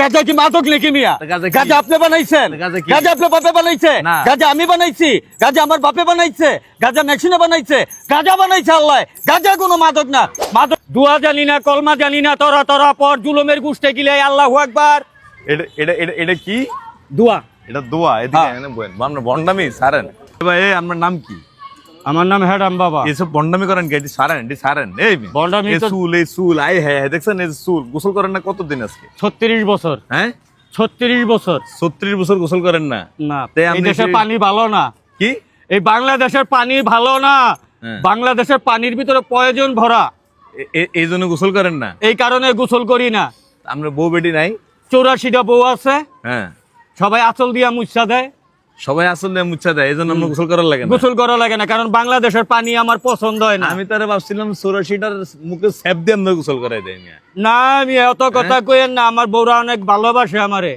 গাঁজা কি মাদক নাকি মিয়া? গাঁজা আপনি বানাইছেন? গাঁজা আপনার বাপে বানাইছে? গাঁজা আমি বানাইছি? গাঁজা আমার বাপে বানাইছে? গাঁজা মেশিনে বানাইছে? গাঁজা বানাইছে আল্লাহ। গাঁজা কোনো মাদক না। মাদক দুয়া জানি না, কলমা জানি না, তরা তরা পর জুলুমের গুষ্ঠে গিলে আল্লাহু আকবার। এটা কি দোয়া? এটা দোয়া। এদিকে আমরা বন্ডামি সারেন ভাই। আপনার নাম কি? আমার নাম হেডাম বাবা। এসব বন্ডামি করেন কি? এটি সারেন এই বন্ডামি তো চুল আই হ্যাঁ দেখছেন এই চুল গোসল করেন না কতদিন আজকে? 36 বছর। হ্যাঁ 36 বছর। 36 বছর গোসল করেন না? না, এই দেশের পানি ভালো না। কি? এই বাংলাদেশের পানি ভালো না। বাংলাদেশের পানির ভিতরে পয়জন ভরা, এই জন্য গোসল করেন না? এই কারণে গোসল করি না। আমরা বউ বেটি নাই? 84টা বউ আছে। হ্যাঁ, সবাই আঁচল দিয়া মুচ্ছা দেয়। সবাই আসলে মুচ্ছা দেয়, এই জন্য আমরা গোসল করার লাগে না। গোসল করা লাগে না কারণ বাংলাদেশের পানি আমার পছন্দ হয় না। আমি তারে ভাবছিলাম 84টার মুখে স্যাপ দিয়ে আমরা গোসল করাই দেয় না। না, আমি এত কথা কইেন না। আমার বউরা অনেক ভালোবাসে আমারে।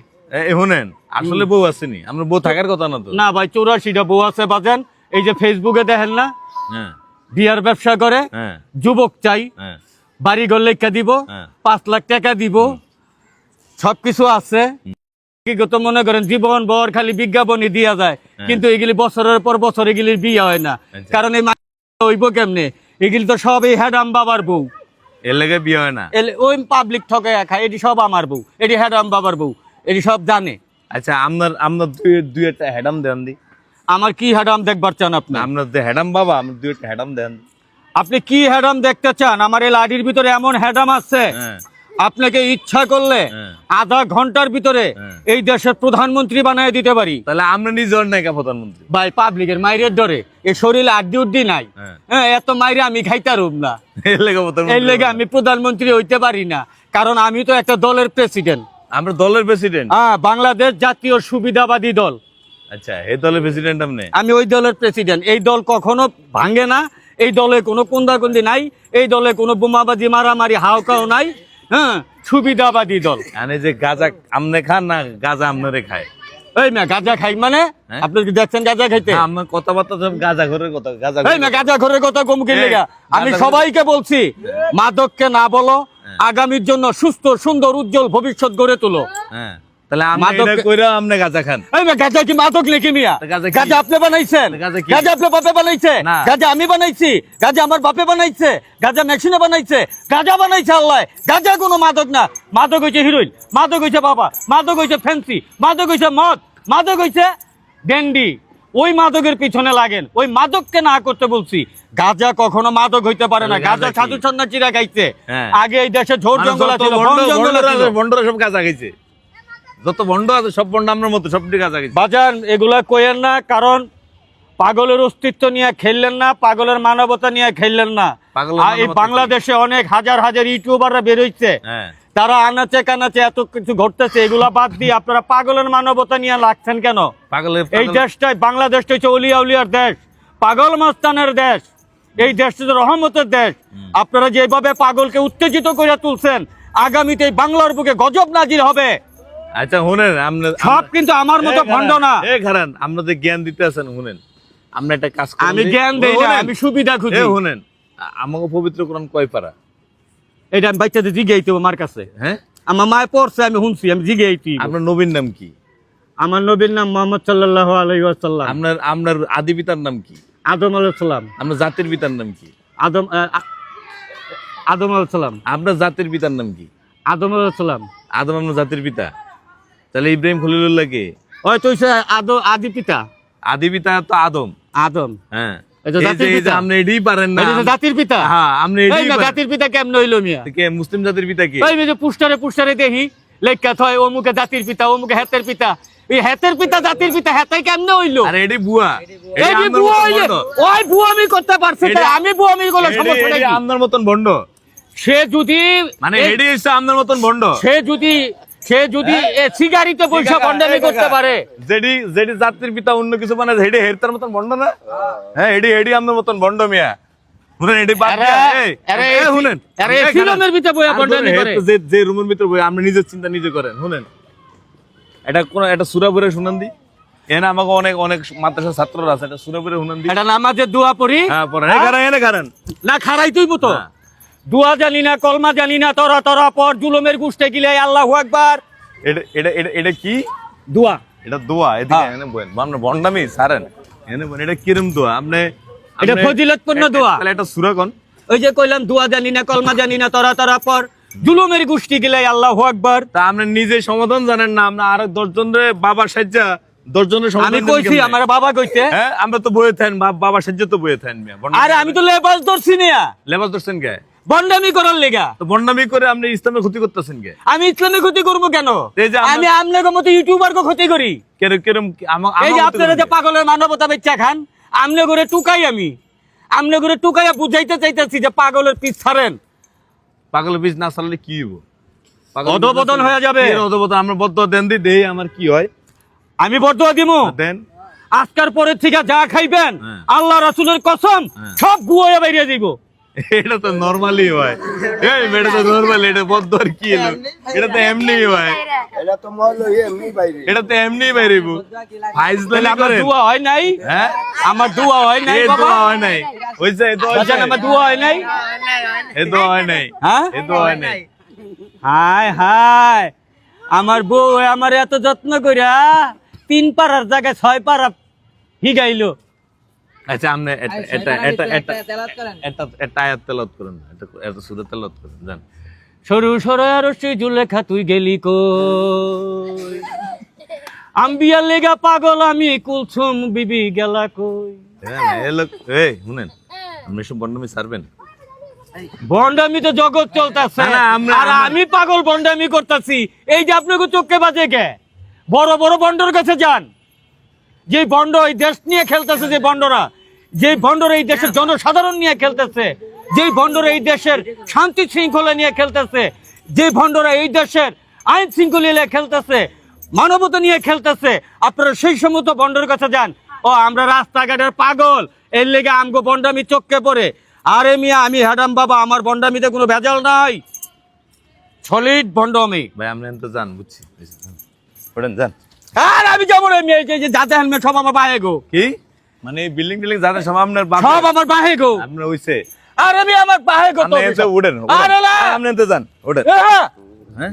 শুনেন, আসলে বউ আসেনি, আমরা বউ থাকার কথা না তো। না ভাই, 84টা বউ আছে বাজান। এই যে ফেসবুকে দেখেন না, হ্যাঁ বিয়ার ব্যবসা করে, হ্যাঁ যুবক চাই, হ্যাঁ বাড়ি ঘর লেখা দিব, 5 লাখ টাকা দিব, সবকিছু আছে। কি তো মনে করেন জীবন ভর খালি বিজ্ঞাপনই দিয়া যায়, কিন্তু এগুলি বছরের পর বছর এগুলির বিয়ে হয় না। কারণ এই হইব কেমনে? এগুলি তো সব এই হেডাম বাবার বউ, এর লেগে বিয়ে হয় না। ওই পাবলিক ঠকে খায়। এটি সব আমার বউ, এটি হেডাম বাবার বউ, এটি সব জানে। আচ্ছা, আপনার দুই একটা হেডাম দেন দি। আমার কি হেডাম দেখবার চান আপনি? আপনার যে হেডাম বাবা, আমার দুই একটা হেডাম দেন। আপনি কি হেডাম দেখতে চান? আমার এই লাডির ভিতরে এমন হেডাম আছে, আপনাকে ইচ্ছা করলে আধা ঘন্টার ভিতরে এই দেশের প্রধানমন্ত্রী বানিয়ে দিতে পারি। তাহলে আমরা নিজের নায়িকা প্রধানমন্ত্রী ভাই, পাবলিকের মাইরের ডরে এই শরীরে আড্ডি উড্ডি নাই। হ্যাঁ, এত মাইরে আমি খাইতারুম না। এই লেগে আমি প্রধানমন্ত্রী হইতে পারি না, কারণ আমি তো একটা দলের প্রেসিডেন্ট। আমরা দলের প্রেসিডেন্ট? হ্যাঁ, বাংলাদেশ জাতীয় সুবিধাবাদী দল। আচ্ছা, এই দলের প্রেসিডেন্ট আপনি? আমি ওই দলের প্রেসিডেন্ট। এই দল কখনো ভাঙে না। এই দলে কোনো কুন্দাকুন্দি নাই। এই দলে কোনো বোমাবাজি মারামারি হাওকাও নাই। হ্যাঁ, সুবিধাবাদী দল। মানে যে গাঁজা আমনে খান না গাঁজা আমনে খায়? এই না, গাঁজা খাই মানে আপনি কি দেখছেন গাঁজা খাইতে? আমার কথাবার্তা সব গাঁজা ঘরের কথা। এই না, গাঁজা ঘরের কথা কমকে লেগা আমি সবাইকে বলছি, মাদককে না বলো, আগামীর জন্য সুস্থ সুন্দর উজ্জ্বল ভবিষ্যৎ গড়ে তোলো। হ্যাঁ, তাহলে আপনি গাঁজা খান? এই না, গাঁজা কি মাদক নাকি মিয়া? গাঁজা আপনি বানাইছেন? গাঁজা আপনার বাপে বানাইছে? গাঁজা আমি বানাইছি? গাঁজা আমার বাপে বানাইছে? গাঁজা মেশিনে বানাইছে? গাঁজা বানাইছে আল্লাহ। গাঁজা কোনো মাদক না। মাদক হইছে হিরোইন, মাদক হইছে বাবা, মাদক হইছে ফ্যান্সি, মাদক হইছে মদ, মাদক হইছে ড্যান্ডি। ওই মাদকের পিছনে লাগেন। ওই মাদককে না করতে বলছি। গাঁজা কখনো মাদক হইতে পারে না। গাঁজা সাধু সন্ন্যাসীরা খাইছে। আগে এই দেশে ঝোড় জঙ্গল ছিল, বন্ডরা সব গাঁজা খাইছে। যত বন্ড আছে সব বন্ড আমার মতো সব গাঁজা খাইছে। বাজান, এগুলা কইেন না, কারণ পাগলের অস্তিত্ব নিয়ে খেললেন না, পাগলের মানবতা নিয়ে খেললেন না। এই বাংলাদেশে অনেক হাজার হাজার ইউটিউবাররা বেরোইছে, তারা আনাচে কানাচে এত কিছু ঘটতেছে। এগুলা বাদ দিয়ে আপনারা পাগলের মানবতা নিয়ে লাগছেন কেন? এই দেশটাই, বাংলাদেশটা হচ্ছে অলিয়া উলিয়ার দেশ, পাগল মাস্তানের দেশ। এই দেশটা তো রহমতের দেশ। আপনারা যেভাবে পাগলকে উত্তেজিত করে তুলছেন, আগামীতে বাংলার বুকে গজব নাজির হবে। আচ্ছা শুনেন, সব কিন্তু আমার মতো ভণ্ড না। আমরা যে জ্ঞান দিতে আছেন, শুনেন, আমরা একটা কাজ করি। আমি জ্ঞান দেই না, আমি সুবিধা খুঁজি। শুনেন, আমাকে পবিত্র কোরআন কয় পারা? এটা আমি বাচ্চাদের জিজ্ঞাইতে আমার কাছে। হ্যাঁ, আমার মায় পড়ছে, আমি শুনছি, আমি জিজ্ঞাইতি। আপনার নবীর নাম কি? আমার নবীর নাম মুহাম্মদ সাল্লাল্লাহু আলাইহি ওয়াসাল্লাম। আপনার আদি পিতার নাম কি? আদম আলাইহিস সালাম। আপনার জাতির পিতার নাম কি? আদম আলাইহিস সালাম। আপনার জাতির পিতার নাম কি? আদম আলাইহিস সালাম। আদম আপনার জাতির পিতা? তাহলে ইব্রাহিম খলিলুল্লাহ কে? ওই তো আদি পিতা। আদি পিতা তো আদম। আদম, হ্যাঁ। আপনি এটাই পারেন না? জাতির পিতা? হ্যাঁ, আপনি জাতির পিতা কেমন হইলো মিয়া? কে মুসলিম জাতির পিতা কে? ওই যে পুস্টারে দেখি লেখা হয় অমুকে জাতির পিতা, অমুকে হেতের পিতা। এই হেতের পিতা জাতির পিতা হেতাই কেমনে হইলো? আরে এডি বুয়া। এডি বুয়া হইলে ওই বুয়া আমি করতে পারছি, আমি বুয়া আমি বলে সমস্যা নাই। আপনার মতন ভণ্ড সে যদি, মানে এডি হচ্ছে আপনার মতন ভণ্ড। সে যদি সিগারিতে পয়সা বন্ডামি করতে পারে, যেডি জাতির পিতা অন্য কিছু মানে হেডি হেরতার মতন ভণ্ড না? হ্যাঁ, এডি আপনার মতন ভণ্ড মিয়া। শুনেন, এডি বাদ দিয়ে শুনেন, আরে ফিল্মের ভিতরে বইয়া বন্ডামি করে, যে রুমের ভিতরে বই আপনি নিজের চিন্তা নিজে করেন। শুনেন, এটা সূরা পড়ে শুনান দি। এনে আমাকে অনেক মাদ্রাসার ছাত্ররা আছে, এটা সূরা পড়ে শুনান দি। এটা নামাজের দোয়া পড়ি। হ্যাঁ, পড়েন। এনে কারণ না খারাই তুই মতো দুয়া জানি না, কলমা জানি না, তরা তরা পর জুলুমের গুষ্ঠে গিলে আল্লাহু আকবার। এটা কি দোয়া, এটা দোয়া? এদিকে এনে বলেন, আমরা বন্ডামি সারেন এনে বলেন, এটা কিরম দোয়া? এটা ফজিলতপূর্ণ দোয়া। তাহলে এটা সূরা কোন? ওই যে কইলাম দুয়া জানি না, কলমা জানি না, তরা তরা পর জুলুমের গুষ্টি গিলে আল্লাহু আকবার। তা আপনি নিজে সমাধান জানেন না, আমরা আর 10 জনের বাবা সাজ্জা 10 জনের সমাধান আমি কইছি, আমার বাবা কইছে। হ্যাঁ, আমরা তো বইয়ে থাকেন, বাবা সাজ্জা তো বইয়ে থাকেন মিয়া। আরে আমি তো লেবাস ধরছি না, লেবাস ধরছেন কে? বন্ডামি করার লেগা। তো বন্ডামি করে আপনি ইসলামের ক্ষতি করতেছেন কে? আমি ইসলামের ক্ষতি করবো কেন? এই যে আমি আপনাদের মতো ইউটিউবারকে ক্ষতি করি। কেরম এই যে আপনারা যে পাগলের মানবতা বেচা খান, আমনে করে টুকাই, আমি আমনে করে টুকাইয়া বুঝাইতে চাইতেছি যে পাগলের পিছ ছাড়েন। পাগলের বীজ না চালালে কি হইব? অধপতন হয়ে যাবে। অধপতন। আমরা বদুয়া দেন দেই, আমার কি হয়? আমি বদুয়া দিমু, দেন। আজকার পরের থেকে যা খাইবেন হ্যাঁ। আল্লাহ রাসূলের কসম হ্যাঁ। সব গুয়াইয়া বাইরে দিব। এটা তো নরমালি হয়। এই এটা তো নরমাল, এটা বদুয়ার কি এলো? এটা তো এমনি হয়, এটা তো মহল এমনি বাইরে। এটা তো এমনি বাইরেব। ফাইজলামি আমার করেন। দোয়া হয় নাই, হ্যাঁ, আমার দোয়া হয় নাই এই বাবা। দোয়া হয় নাই। হইছে, এই দোয়া হইছে। বাজান, আমার দোয়া হয় নাই। এই দোয়া হয় নাই। হ্যাঁ, এই দোয়া হয় নাই। হায় হায়, আমার বউ আমার এত যত্ন কইরা 3 পারার জায়গায় 6 পারা হিগাইলো। আচ্ছা, আপনি এটা আয়াত তেলাওয়াত করেন না, এটা সূরা তেলাওয়াত করেন জান। সরু সরু রশ্মি জুলেখা তুই গেলি কই, আম্বিয়া লেগা পাগল আমি, কুলসুম বিবি গেলা কই। এই শুনেন, আপনি সব বন্ডামি ছাড়বেন। বন্ডামি তো জগৎ চলতেছে, না, আমরা- আর আমি পাগল বন্ডামি করতেছি। এই যে আপনাকে চোখে বাজে কে? বড় বড় বন্ডর কাছে যান, যে বন্ড এই দেশ নিয়ে খেলতেছে, যে বন্ডরা, যে বন্ডরা এই দেশের জনসাধারণ নিয়ে খেলতেছে, যে বন্ডরা এই দেশের শান্তি শৃঙ্খলা নিয়ে খেলতেছে, যে বন্ডরা এই দেশের আইন শৃঙ্খলা নিয়ে খেলতেছে, মানবতা নিয়ে খেলতেছে, আপনারা সেই সমস্ত বন্ডর কাছে যান। ও আমরা রাস্তাঘাটের পাগল, এর লেগে আমগো বন্ডামি চোখে পড়ে। আরে মিয়া, আমি হ্যাডাম বাবা, আমার বন্ডামিতে কোনো ভেজাল নাই, সলিড বন্ডামি। ভাই আপনি তো জান, বুঝছি, ওঠেন যান। আর আমি যাবো না, আমি এই যে যাতে হেলমেট সব আমার বাহে গো। কি মানে বিল্ডিং টিল্ডিং যাদের সব আপনার সব আমার বাহে গো। আপনার হইছে? আর আমি আমার বাহে গো। আপনি এতে উঠেন, আরে না, আপনি তো যান, ওঠেন। এ হ্যাঁ, হ্যাঁ,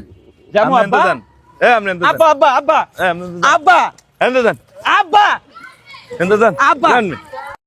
যাবো আপনি তো আব্বা। যান। আপনি তো যান। আব্বা আব্বা আব্বা আপনি তো যান। আব্বা আপনি তো যান। আব্বা আপনি তো যান। আব্বা যান।